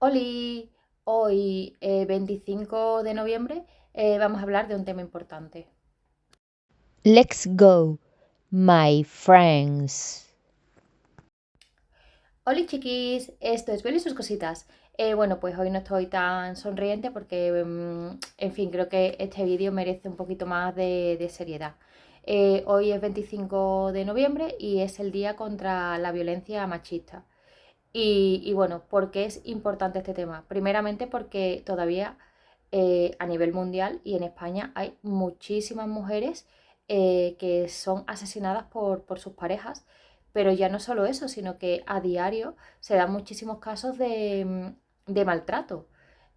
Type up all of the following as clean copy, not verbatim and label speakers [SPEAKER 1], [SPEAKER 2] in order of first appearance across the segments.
[SPEAKER 1] Oli, hoy 25 de noviembre vamos a hablar de un tema importante.
[SPEAKER 2] Let's go, my friends.
[SPEAKER 1] Oli chiquis, esto es Beli y sus cositas. Bueno, pues hoy no estoy tan sonriente porque, en fin, creo que este vídeo merece un poquito más de seriedad. Hoy es 25 de noviembre y es el día contra la violencia machista. Y bueno, ¿por qué es importante este tema? Primeramente porque todavía a nivel mundial y en España hay muchísimas mujeres que son asesinadas por sus parejas, pero ya no solo eso, sino que a diario se dan muchísimos casos de maltrato.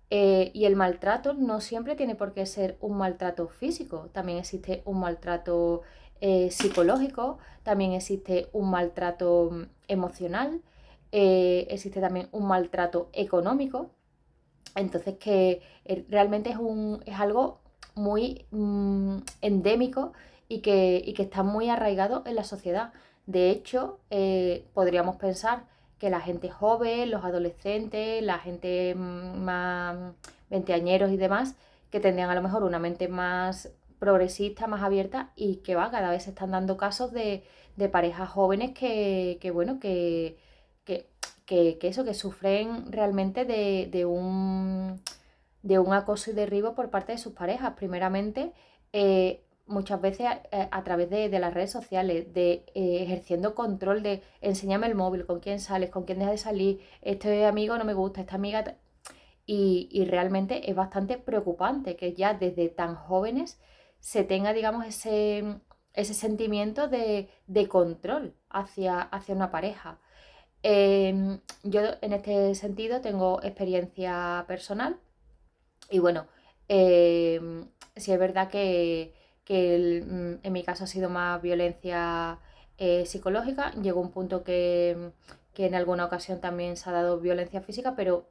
[SPEAKER 1] Y el maltrato no siempre tiene por qué ser un maltrato físico, también existe un maltrato psicológico, también existe un maltrato emocional, existe también un maltrato económico. Entonces que realmente es algo muy endémico y que está muy arraigado en la sociedad. De hecho, podríamos pensar que la gente joven, los adolescentes, la gente más veinteañeros y demás, que tendrían a lo mejor una mente más progresista, más abierta y que va, cada vez se están dando casos de parejas jóvenes bueno, que, que eso, que sufren realmente de un acoso y derribo por parte de sus parejas. Primeramente, muchas veces a través de las redes sociales, de ejerciendo control de enséñame el móvil, con quién sales, con quién dejas de salir, este amigo no me gusta, esta amiga. Y realmente es bastante preocupante que ya desde tan jóvenes se tenga, digamos, ese sentimiento de control hacia una pareja. Yo en este sentido tengo experiencia personal y bueno, sí es verdad que en mi caso ha sido más violencia psicológica. Llegó un punto que en alguna ocasión también se ha dado violencia física, pero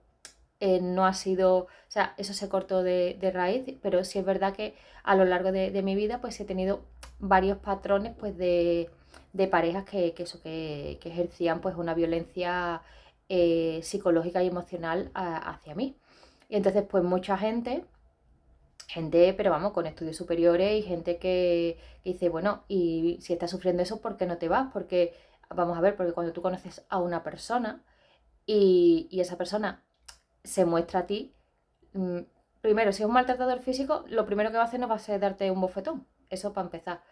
[SPEAKER 1] no ha sido, o sea, eso se cortó de raíz, pero sí es verdad que a lo largo de mi vida pues he tenido varios patrones pues de parejas que ejercían pues una violencia psicológica y emocional hacia mí. Y entonces pues mucha gente, pero vamos, con estudios superiores y gente que dice, bueno, y si estás sufriendo eso, ¿por qué no te vas? Porque, vamos a ver, porque cuando tú conoces a una persona y esa persona se muestra a ti, mm, primero, si es un maltratador físico, lo primero que va a hacer no va a ser darte un bofetón, eso para empezar.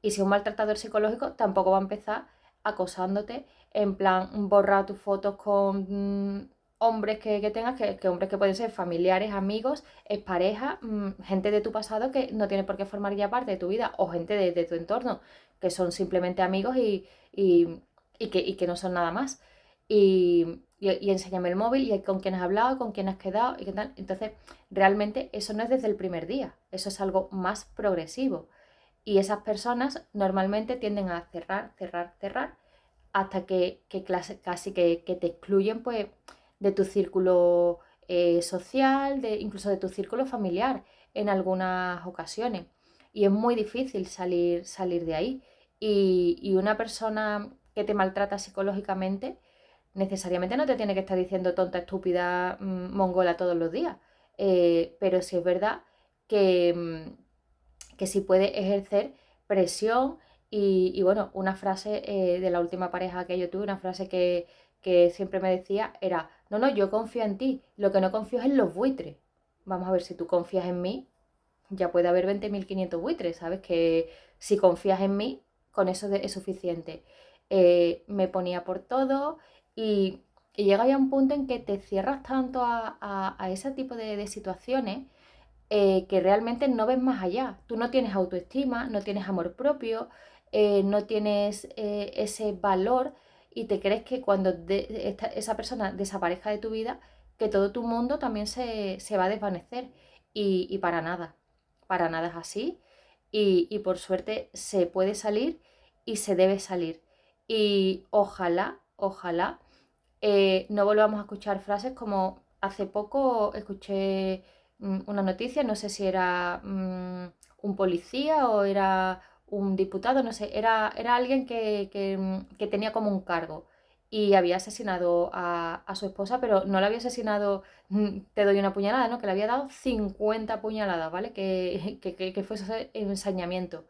[SPEAKER 1] Y si es un maltratador psicológico, tampoco va a empezar acosándote, en plan, borra tus fotos con hombres que tengas, que hombres que pueden ser familiares, amigos, pareja, gente de tu pasado que no tiene por qué formar ya parte de tu vida, o gente de tu entorno, que son simplemente amigos y que no son nada más. Y enséñame el móvil y con quién has hablado, con quién has quedado y qué tal. Entonces, realmente eso no es desde el primer día, eso es algo más progresivo. Y esas personas normalmente tienden a cerrar, cerrar, cerrar, hasta que casi que te excluyen pues, de tu círculo social, incluso de tu círculo familiar en algunas ocasiones. Y es muy difícil salir de ahí. Y una persona que te maltrata psicológicamente necesariamente no te tiene que estar diciendo tonta, estúpida, mongola todos los días. Pero sí es verdad que, que sí puede ejercer presión y bueno, una frase de la última pareja que yo tuve, una frase que siempre me decía era, no, no, yo confío en ti, lo que no confío es en los buitres. Vamos a ver, si tú confías en mí, ya puede haber 20.500 buitres, ¿sabes? Que si confías en mí, con eso es suficiente. Me ponía por todo y llega ya un punto en que te cierras tanto a ese tipo de situaciones que realmente no ves más allá. Tú no tienes autoestima, no tienes amor propio, no tienes ese valor y te crees que cuando esa persona desaparezca de tu vida, que todo tu mundo también se va a desvanecer. Y para nada es así. Y por suerte se puede salir y se debe salir. Y ojalá, ojalá no volvamos a escuchar frases como hace poco escuché una noticia, no sé si era un policía o era un diputado, no sé, era alguien que tenía como un cargo. y había asesinado a su esposa, pero no la había asesinado, te doy una puñalada, ¿no? Que le había dado 50 puñaladas, ¿vale? Que fue ese ensañamiento.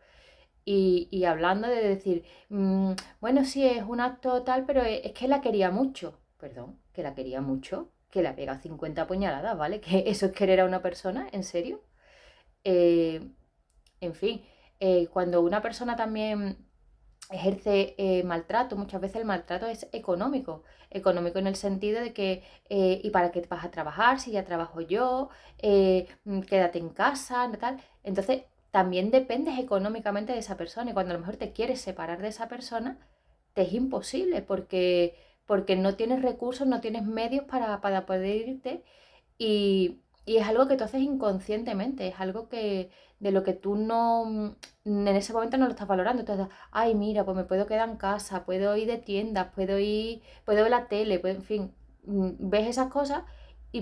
[SPEAKER 1] Y hablando de decir, bueno, sí, es un acto tal, pero es que la quería mucho. Perdón, que la quería mucho, que la pega 50 puñaladas, ¿vale? Que eso es querer a una persona, ¿en serio? Eh, en fin, cuando una persona también ejerce maltrato, muchas veces el maltrato es económico, económico en el sentido de que, ¿y para qué vas a trabajar? Si ya trabajo yo, quédate en casa, tal. Entonces, también dependes económicamente de esa persona y cuando a lo mejor te quieres separar de esa persona, te es imposible porque no tienes recursos, no tienes medios para poder irte y es algo que tú haces inconscientemente, es algo que de lo que tú no, en ese momento no lo estás valorando. Entonces, ay, mira, pues me puedo quedar en casa, puedo ir de tiendas, puedo ver la tele, en fin, ves esas cosas,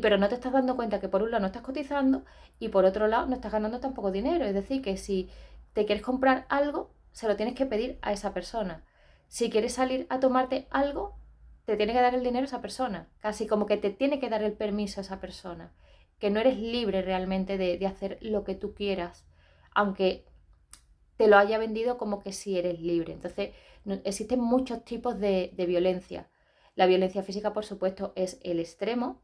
[SPEAKER 1] pero no te estás dando cuenta que por un lado no estás cotizando y por otro lado no estás ganando tampoco dinero. Es decir, que si te quieres comprar algo, se lo tienes que pedir a esa persona. Si quieres salir a tomarte algo, te tiene que dar el dinero a esa persona. Casi como que te tiene que dar el permiso a esa persona. Que no eres libre realmente de hacer lo que tú quieras, aunque te lo haya vendido como que sí eres libre. Entonces, existen muchos tipos de violencia. La violencia física, por supuesto, es el extremo.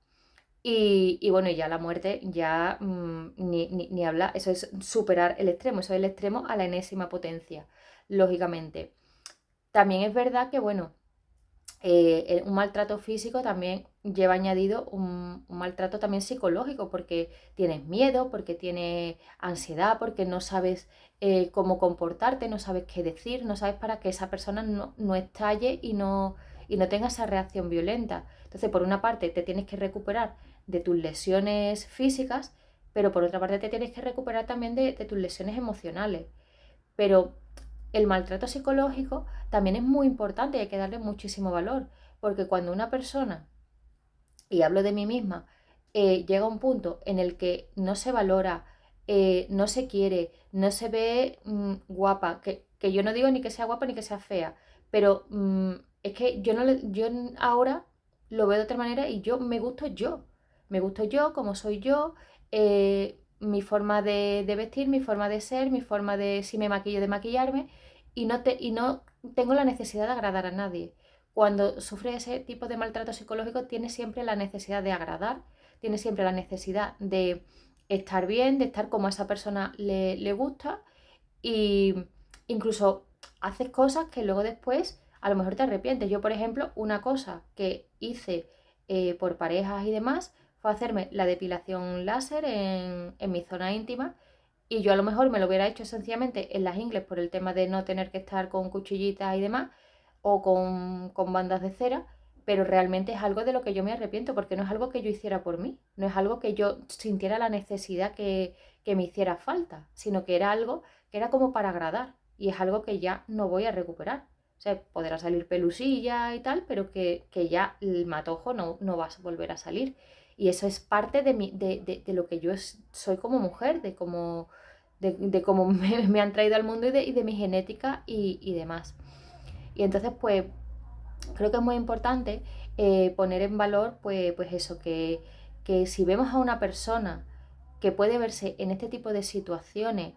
[SPEAKER 1] Y bueno, ya la muerte, ya ni habla, eso es superar el extremo, eso es el extremo a la enésima potencia, lógicamente. También es verdad que, bueno, un maltrato físico también lleva añadido un maltrato también psicológico, porque tienes miedo, porque tienes ansiedad, porque no sabes cómo comportarte, no sabes qué decir, no sabes para que esa persona no estalle y no tenga esa reacción violenta. Entonces, por una parte, te tienes que recuperar de tus lesiones físicas, pero por otra parte te tienes que recuperar también de tus lesiones emocionales. Pero el maltrato psicológico también es muy importante y hay que darle muchísimo valor, porque cuando una persona, y hablo de mí misma, llega a un punto en el que no se valora, no se quiere, no se ve guapa, que yo no digo ni que sea guapa ni que sea fea, pero es que yo ahora lo veo de otra manera y yo me gusto yo como soy yo, mi forma de vestir, mi forma de ser, mi forma de, si me maquillo, de maquillarme, y no tengo la necesidad de agradar a nadie. Cuando sufre ese tipo de maltrato psicológico, tiene siempre la necesidad de agradar, tiene siempre la necesidad de estar bien, de estar como a esa persona le gusta y incluso haces cosas que luego después a lo mejor te arrepientes. Yo, por ejemplo, una cosa que hice por parejas y demás fue hacerme la depilación láser en mi zona íntima y yo a lo mejor me lo hubiera hecho sencillamente en las ingles por el tema de no tener que estar con cuchillitas y demás o con bandas de cera, pero realmente es algo de lo que yo me arrepiento porque no es algo que yo hiciera por mí, no es algo que yo sintiera la necesidad que me hiciera falta, sino que era algo que era como para agradar y es algo que ya no voy a recuperar. O sea, podrá salir pelusilla y tal, pero que ya el matojo no va a volver a salir. Y eso es parte de lo que yo soy como mujer, de cómo me han traído al mundo y de mi genética y demás. Y entonces, pues, creo que es muy importante poner en valor, pues eso, que si vemos a una persona que puede verse en este tipo de situaciones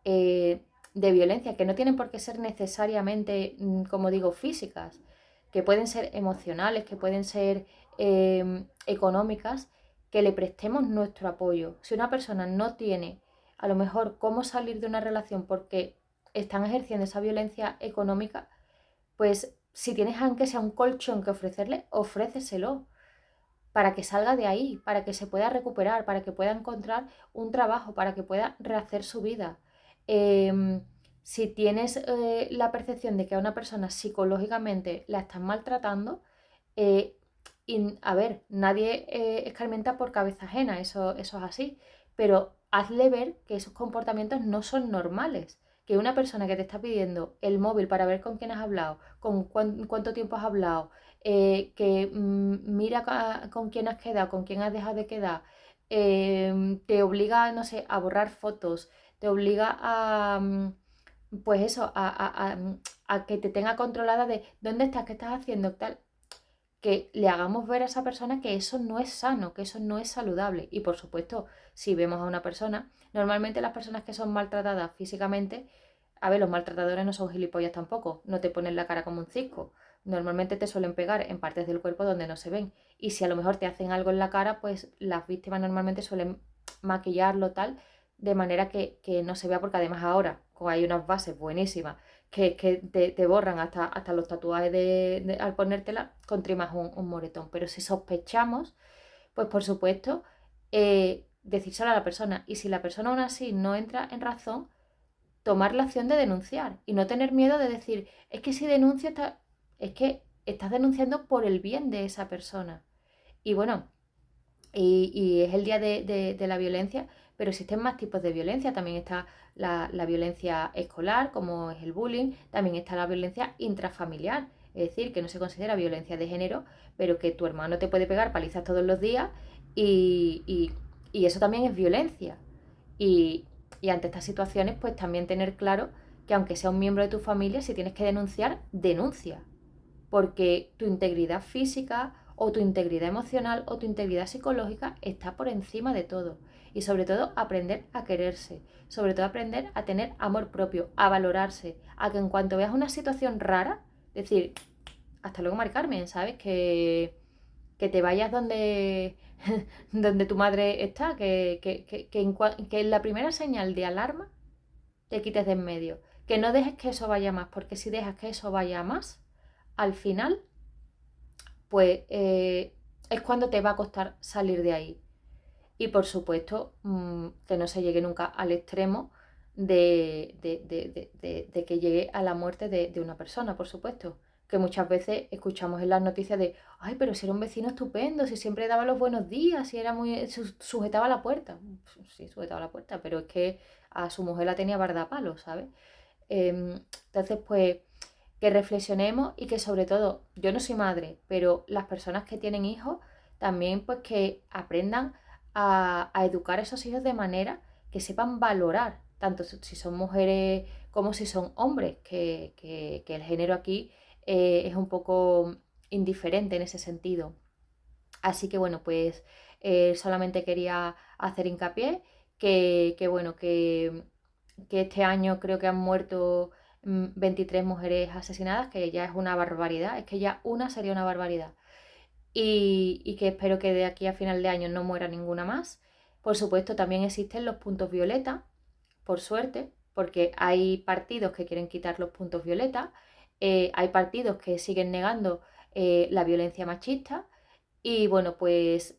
[SPEAKER 1] eh, de violencia, que no tienen por qué ser necesariamente, como digo, físicas, que pueden ser emocionales, que pueden ser económicas, que le prestemos nuestro apoyo. Si una persona no tiene a lo mejor cómo salir de una relación porque están ejerciendo esa violencia económica, pues si tienes aunque sea un colchón que ofrecerle, ofréceselo para que salga de ahí, para que se pueda recuperar, para que pueda encontrar un trabajo, para que pueda rehacer su vida. Eh, si tienes la percepción de que a una persona psicológicamente la están maltratando, eh, y, a ver, nadie escarmienta por cabeza ajena, eso es así, pero hazle ver que esos comportamientos no son normales, que una persona que te está pidiendo el móvil para ver con quién has hablado, con cuánto tiempo has hablado, que mira con quién has quedado, con quién has dejado de quedar, te obliga, no sé, a borrar fotos, te obliga pues eso, a que te tenga controlada de dónde estás, qué estás haciendo, tal. que le hagamos ver a esa persona que eso no es sano, que eso no es saludable. Y por supuesto, si vemos a una persona, normalmente las personas que son maltratadas físicamente, a ver, los maltratadores no son gilipollas tampoco, no te ponen la cara como un cisco. Normalmente te suelen pegar en partes del cuerpo donde no se ven. Y si a lo mejor te hacen algo en la cara, pues las víctimas normalmente suelen maquillarlo tal, de manera que no se vea, porque además ahora, como hay unas bases buenísimas que te borran hasta los tatuajes al ponértela, contrimas un moretón. Pero si sospechamos, pues por supuesto, decírselo a la persona. Y si la persona aún así no entra en razón, tomar la acción de denunciar y no tener miedo de decir, es que si denuncio, es que estás denunciando por el bien de esa persona. Y bueno, y es el día de la violencia, pero existen más tipos de violencia. También está la violencia escolar, como es el bullying, también está la violencia intrafamiliar, es decir, que no se considera violencia de género, pero que tu hermano te puede pegar palizas todos los días y eso también es violencia. Y, y ante estas situaciones, pues también tener claro que aunque sea un miembro de tu familia, si tienes que denunciar, denuncia, porque tu integridad física o tu integridad emocional o tu integridad psicológica está por encima de todo. Y sobre todo aprender a quererse, sobre todo aprender a tener amor propio, a valorarse, a que en cuanto veas una situación rara, decir, hasta luego Mari Carmen, ¿sabes? Que te vayas donde, donde tu madre está, que en la primera señal de alarma te quites de en medio, que no dejes que eso vaya más, porque si dejas que eso vaya más, al final pues es cuando te va a costar salir de ahí. Y por supuesto, que no se llegue nunca al extremo de que llegue a la muerte de una persona, por supuesto. Que muchas veces escuchamos en las noticias de, ay, pero si era un vecino estupendo, si siempre daba los buenos días, si era muy, sujetaba la puerta. Sí, sujetaba la puerta, pero es que a su mujer la tenía guardapalo, ¿sabes? Entonces, pues que reflexionemos y que sobre todo, yo no soy madre, pero las personas que tienen hijos también pues que aprendan a educar a esos hijos de manera que sepan valorar, tanto si son mujeres como si son hombres, que el género aquí es un poco indiferente en ese sentido. Así que bueno, pues solamente quería hacer hincapié bueno, que este año creo que han muerto 23 mujeres asesinadas, que ya es una barbaridad, es que ya una sería una barbaridad. Y que espero que de aquí a final de año no muera ninguna más. Por supuesto, también existen los puntos violeta, por suerte, porque hay partidos que quieren quitar los puntos violeta, hay partidos que siguen negando la violencia machista y bueno, pues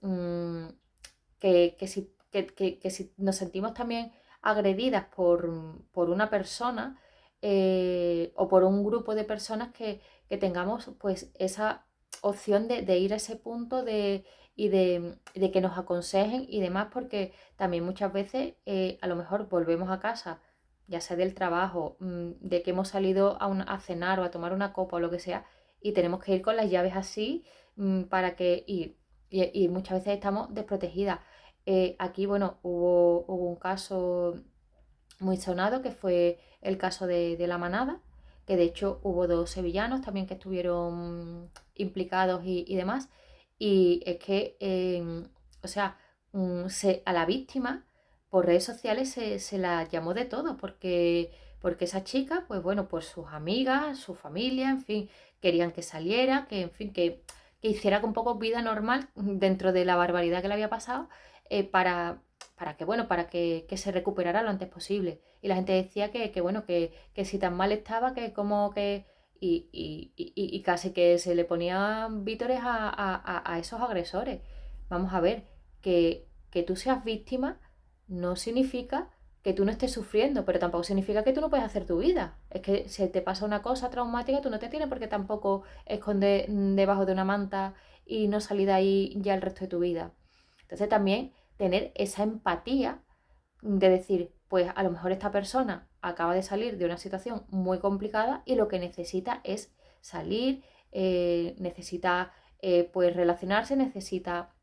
[SPEAKER 1] que si nos sentimos también agredidas por una persona o por un grupo de personas que tengamos pues esa opción de ir a ese punto de que nos aconsejen y demás, porque también muchas veces a lo mejor volvemos a casa, ya sea del trabajo, de que hemos salido a cenar o a tomar una copa o lo que sea, y tenemos que ir con las llaves así para que... y muchas veces estamos desprotegidas. Aquí, bueno, hubo un caso muy sonado que fue el caso de La Manada, que de hecho hubo dos sevillanos también que estuvieron implicados y demás. Y es que, o sea, a la víctima por redes sociales se la llamó de todo, porque esa chica, pues bueno, pues sus amigas, su familia, en fin, querían que saliera, que en fin, que hiciera un poco vida normal dentro de la barbaridad que le había pasado, para que, bueno, para que se recuperara lo antes posible. Y la gente decía bueno, que si tan mal estaba, que como que... Y casi que se le ponían vítores a esos agresores. Vamos a ver, que tú seas víctima no significa que tú no estés sufriendo, pero tampoco significa que tú no puedes hacer tu vida. Es que si te pasa una cosa traumática, tú no te tienes por qué tampoco esconder debajo de una manta y no salir de ahí ya el resto de tu vida. Entonces también tener esa empatía de decir, pues a lo mejor esta persona acaba de salir de una situación muy complicada y lo que necesita es salir, necesita pues relacionarse, necesita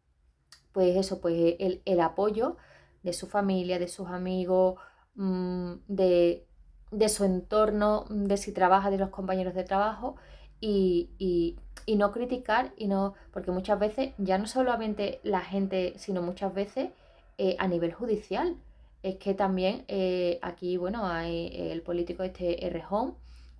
[SPEAKER 1] pues eso, pues el apoyo de su familia, de sus amigos, de su entorno, de si trabaja, de los compañeros de trabajo y y no criticar, y no, porque muchas veces, ya no solamente la gente, sino muchas veces a nivel judicial. Es que también aquí, bueno, hay el político este Errejón,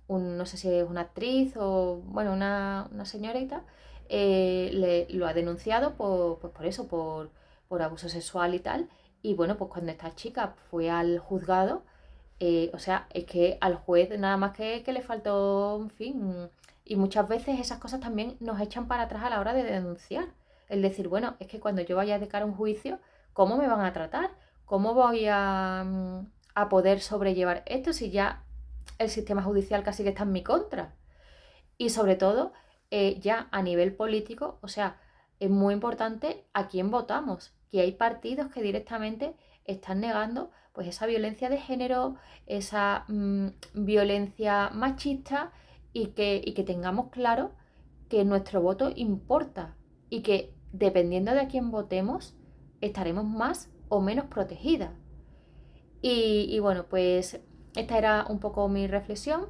[SPEAKER 1] no sé si es una actriz o, bueno, una señorita, lo ha denunciado pues por eso, por abuso sexual y tal. Y bueno, pues cuando esta chica fue al juzgado, o sea, es que al juez nada más que le faltó, en fin, y muchas veces esas cosas también nos echan para atrás a la hora de denunciar. El decir, bueno, es que cuando yo vaya de cara a un juicio, ¿cómo me van a tratar? ¿Cómo voy a poder sobrellevar esto si ya el sistema judicial casi que está en mi contra? Y sobre todo, ya a nivel político, o sea, es muy importante a quién votamos, que hay partidos que directamente están negando pues esa violencia de género, esa violencia machista y que tengamos claro que nuestro voto importa y que dependiendo de a quién votemos estaremos más o menos protegidas. Y bueno, pues esta era un poco mi reflexión.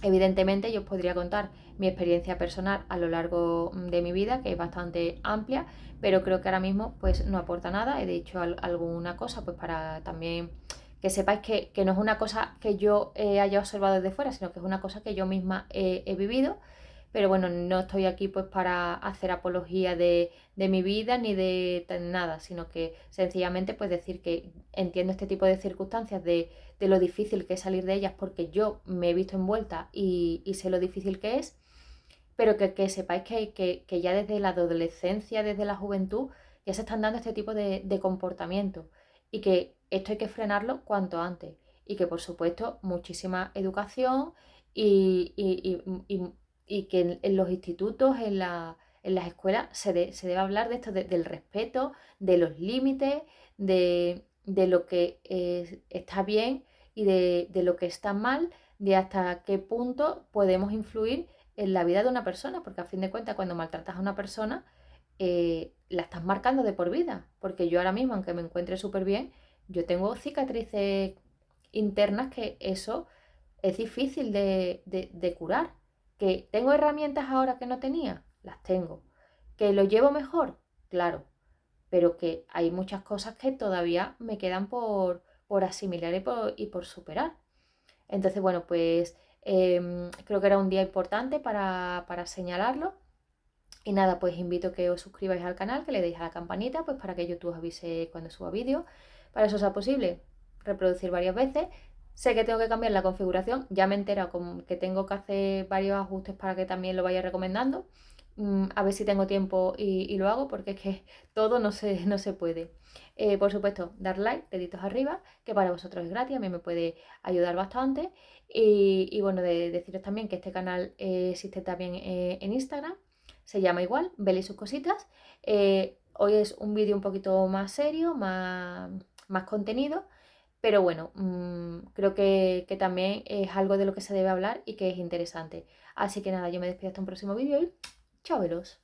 [SPEAKER 1] Evidentemente yo os podría contar mi experiencia personal a lo largo de mi vida, que es bastante amplia, pero creo que ahora mismo pues no aporta nada. He dicho alguna cosa pues para también que sepáis que no es una cosa que yo haya observado desde fuera, sino que es una cosa que yo misma he vivido. Pero bueno, no estoy aquí pues para hacer apología de mi vida ni de nada, sino que sencillamente pues decir que entiendo este tipo de circunstancias de lo difícil que es salir de ellas porque yo me he visto envuelta y sé lo difícil que es, pero que sepáis que ya desde la adolescencia, desde la juventud, ya se están dando este tipo de comportamientos y que esto hay que frenarlo cuanto antes y que por supuesto muchísima educación y, y- y- y que en los institutos, en las escuelas se debe hablar de esto, del respeto, de los límites, de lo que está bien y de lo que está mal, de hasta qué punto podemos influir en la vida de una persona, porque a fin de cuentas cuando maltratas a una persona, la estás marcando de por vida, porque yo ahora mismo, aunque me encuentre súper bien, yo tengo cicatrices internas que eso es difícil de curar. ¿Que tengo herramientas ahora que no tenía? Las tengo. ¿Que lo llevo mejor? Claro, pero que hay muchas cosas que todavía me quedan por asimilar y por superar. Entonces, bueno, pues creo que era un día importante para señalarlo. Y nada, pues invito a que os suscribáis al canal, que le deis a la campanita, pues para que YouTube os avise cuando suba vídeo. Para eso sea posible, reproducir varias veces. Sé que tengo que cambiar la configuración, ya me he enterado que tengo que hacer varios ajustes para que también lo vaya recomendando. A ver si tengo tiempo y lo hago, porque es que todo no se puede. Por supuesto, dar like, deditos arriba, que para vosotros es gratis, a mí me puede ayudar bastante. Y bueno, deciros también que este canal existe también en Instagram, se llama igual, Belle y sus cositas. Hoy es un vídeo un poquito más serio, más contenido, pero bueno, creo que también es algo de lo que se debe hablar y que es interesante. Así que nada, yo me despido hasta un próximo vídeo y chao, velos.